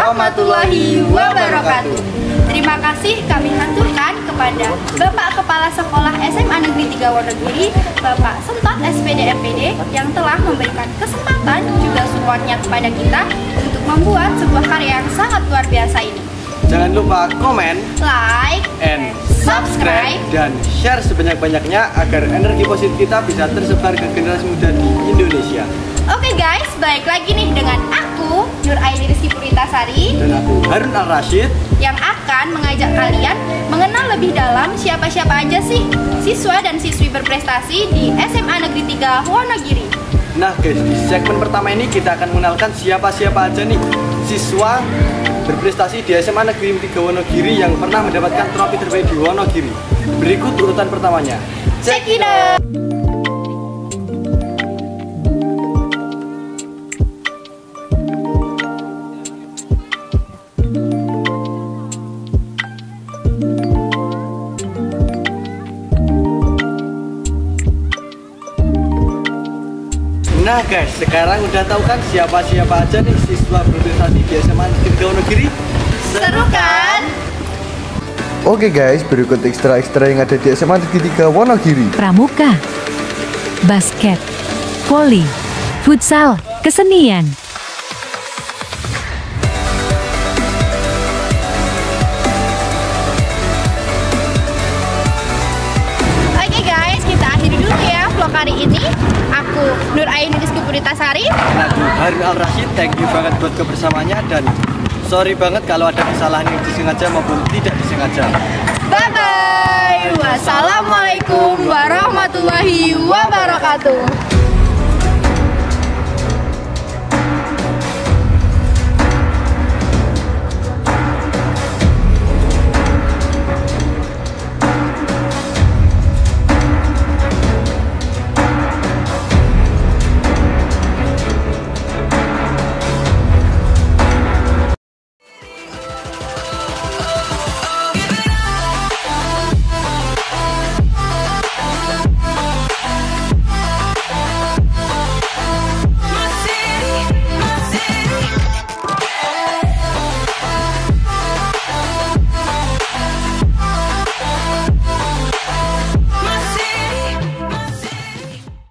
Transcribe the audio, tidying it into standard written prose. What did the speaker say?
warahmatullahi wabarakatuh. Terima kasih kami haturkan kepada Bapak Kepala Sekolah SMA Negeri 3 Wonogiri, Bapak Sentot SPD MPD yang telah memberikan kesempatan juga supportnya kepada kita untuk membuat sebuah karya yang sangat luar biasa ini. Jangan lupa komen, like, and subscribe, dan share sebanyak-banyaknya agar energi positif kita bisa tersebar ke generasi muda di Indonesia. Oke guys, balik lagi nih dengan aku Nur Aini Rizky Puritasari Dan aku Harun Al Rashid yang akan mengajak kalian mengenal lebih dalam siapa-siapa aja sih siswa dan siswi berprestasi di SMA Negeri 3 Wonogiri. Nah guys, di segmen pertama ini kita akan mengenalkan siapa-siapa aja nih siswa berprestasi di SMA Negeri 3 Wonogiri yang pernah mendapatkan trofi terbaik di Wonogiri. Berikut urutan pertamanya. Check it out! Nah guys, sekarang udah tahu kan siapa-siapa aja nih siswa berprestasi di SMA Negeri 3 Wonogiri? Seru kan? Oke guys, berikut ekstra-ekstra yang ada di SMA Negeri 3 Wonogiri. Pramuka, basket, voli, futsal, kesenian. Oke guys, kita akhiri dulu ya vlog hari ini. Aku Nur Aini Rizky Puritasari. Nah, Harun Al Rashid, thank you banget buat kebersamaannya dan sorry banget kalau ada kesalahan yang disengaja maupun tidak disengaja. Bye bye. Wassalamualaikum warahmatullahi wabarakatuh.